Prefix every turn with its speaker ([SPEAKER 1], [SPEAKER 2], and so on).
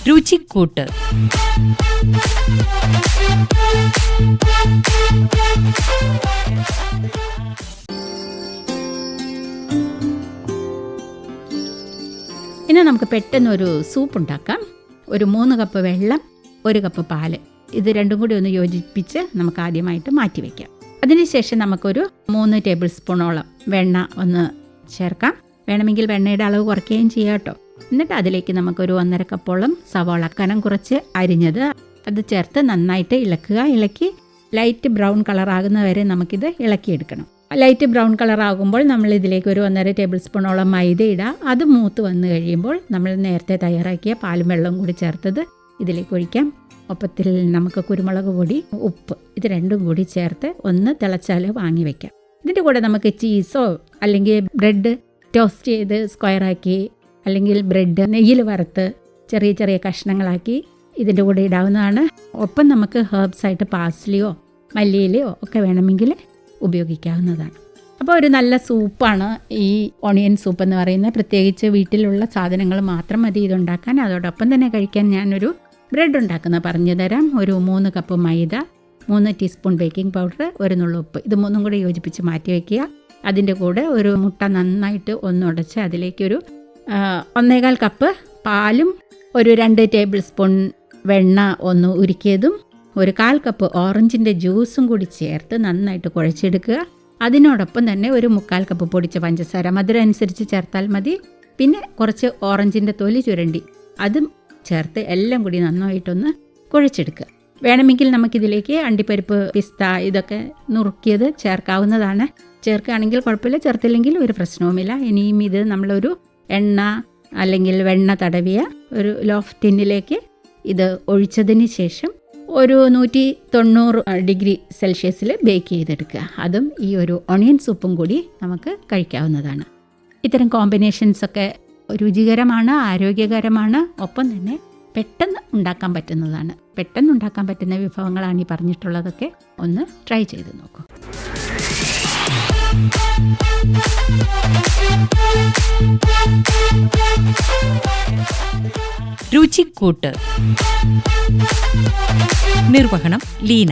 [SPEAKER 1] രുചിക്കൂട്ട്.
[SPEAKER 2] ഇനി നമുക്ക് പെട്ടെന്നൊരു സൂപ്പ് ഉണ്ടാക്കാം. ഒരു 3 കപ്പ് വെള്ളം, 1 കപ്പ് പാല്, ഇത് രണ്ടും കൂടി ഒന്ന് യോജിപ്പിച്ച് നമുക്ക് ആദ്യമായിട്ട് മാറ്റി വയ്ക്കാം. അതിനുശേഷം നമുക്കൊരു 3 ടേബിൾ സ്പൂണോളം വെണ്ണ ഒന്ന് ചേർക്കാം. വേണമെങ്കിൽ വെണ്ണയുടെ അളവ് കുറയ്ക്കുകയും ചെയ്യാം കേട്ടോ. എന്നിട്ട് അതിലേക്ക് നമുക്കൊരു 1.5 കപ്പോളം സവാള കനം കുറച്ച് അരിഞ്ഞത് അത് ചേർത്ത് നന്നായിട്ട് ഇളക്കുക. ഇളക്കി ലൈറ്റ് ബ്രൗൺ കളറാകുന്ന വരെ നമുക്കിത് ഇളക്കിയെടുക്കണം. ലൈറ്റ് ബ്രൗൺ കളറാകുമ്പോൾ നമ്മൾ ഇതിലേക്ക് ഒരു 1.5 ടേബിൾ സ്പൂണോളം മൈദ ഇടുക. അത് മൂത്ത് വന്നു കഴിയുമ്പോൾ നമ്മൾ നേരത്തെ തയ്യാറാക്കിയ പാലും വെള്ളവും കൂടി ചേർത്തത് ഇതിലേക്ക് ഒഴിക്കാം. ഒപ്പത്തിൽ നമുക്ക് കുരുമുളക് പൊടി, ഉപ്പ്, ഇത് രണ്ടും കൂടി ചേർത്ത് ഒന്ന് തിളച്ചാൽ വാങ്ങി വയ്ക്കാം. ഇതിൻ്റെ കൂടെ നമുക്ക് ചീസോ അല്ലെങ്കിൽ ബ്രെഡ് ടോസ്റ്റ് ചെയ്ത് സ്ക്വയറാക്കി അല്ലെങ്കിൽ ബ്രെഡ് നെയ്യിൽ വറുത്ത് ചെറിയ ചെറിയ കഷ്ണങ്ങളാക്കി ഇതിൻ്റെ കൂടെ ഇടാവുന്നതാണ്. ഒപ്പം നമുക്ക് ഹെർബ്സായിട്ട് പാസ്ലിയോ മല്ലിയിലയോ ഒക്കെ വേണമെങ്കിൽ ഉപയോഗിക്കാവുന്നതാണ്. അപ്പോൾ ഒരു നല്ല സൂപ്പാണ് ഈ ഓണിയൻ സൂപ്പ് എന്ന് പറയുന്നത്. പ്രത്യേകിച്ച് വീട്ടിലുള്ള സാധനങ്ങൾ മാത്രം മതി ഇതുണ്ടാക്കാൻ. അതോടൊപ്പം തന്നെ കഴിക്കാൻ ഞാനൊരു ബ്രെഡ് ഉണ്ടാക്കുന്ന പറഞ്ഞു തരാം. ഒരു 3 കപ്പ് മൈദ, 3 ടീസ്പൂൺ ബേക്കിംഗ് പൗഡർ, 1 നുള്ളു ഉപ്പ്, ഇത് 3 കൂടി യോജിപ്പിച്ച് മാറ്റി വയ്ക്കുക. അതിൻ്റെ കൂടെ ഒരു മുട്ട നന്നായിട്ട് ഒന്നുടച്ച് അതിലേക്കൊരു 1.25 കപ്പ് പാലും, ഒരു 2 ടേബിൾ സ്പൂൺ വെണ്ണ ഒന്ന് ഉരുക്കിയതും, ഒരു 1/4 കപ്പ് ഓറഞ്ചിൻ്റെ ജ്യൂസും കൂടി ചേർത്ത് നന്നായിട്ട് കുഴച്ചെടുക്കുക. അതിനോടൊപ്പം തന്നെ ഒരു 3/4 കപ്പ് പൊടിച്ച പഞ്ചസാര, മധുരം അനുസരിച്ച് ചേർത്താൽ മതി. പിന്നെ കുറച്ച് ഓറഞ്ചിൻ്റെ തൊലി ചുരണ്ടി അതും ചേർത്ത് എല്ലാം കൂടി നന്നായിട്ടൊന്ന് കുഴച്ചെടുക്കുക. വേണമെങ്കിൽ നമുക്കിതിലേക്ക് അണ്ടിപ്പരിപ്പ്, പിസ്ത ഇതൊക്കെ നുറുക്കിയത് ചേർക്കാവുന്നതാണ്. ചേർക്കുകയാണെങ്കിൽ കുഴപ്പമില്ല, ചേർത്തില്ലെങ്കിൽ ഒരു പ്രശ്നവുമില്ല. ഇനിയും ഇത് നമ്മളൊരു എണ്ണ അല്ലെങ്കിൽ വെണ്ണ തടവിയ ഒരു ലോഫ് ടിന്നിലേക്ക് ഇത് ഒഴിച്ചതിന് ശേഷം ഒരു 190 ഡിഗ്രി സെൽഷ്യസിൽ ബേക്ക് ചെയ്തെടുക്കുക. അതും ഈ ഒരു ഓണിയൻ സൂപ്പും കൂടി നമുക്ക് കഴിക്കാവുന്നതാണ്. ഇത്തരം കോമ്പിനേഷൻസൊക്കെ രുചികരമാണ്, ആരോഗ്യകരമാണ്, ഒപ്പം തന്നെ പെട്ടെന്ന് ഉണ്ടാക്കാൻ പറ്റുന്നതാണ്. പെട്ടെന്ന് ഉണ്ടാക്കാൻ പറ്റുന്ന വിഭവങ്ങളാണ് ഈ പറഞ്ഞിട്ടുള്ളതൊക്കെ. ഒന്ന് ട്രൈ ചെയ്ത് നോക്കൂ.
[SPEAKER 1] രുചിക്കൂട്ട്. നിർവഹണം ലീന.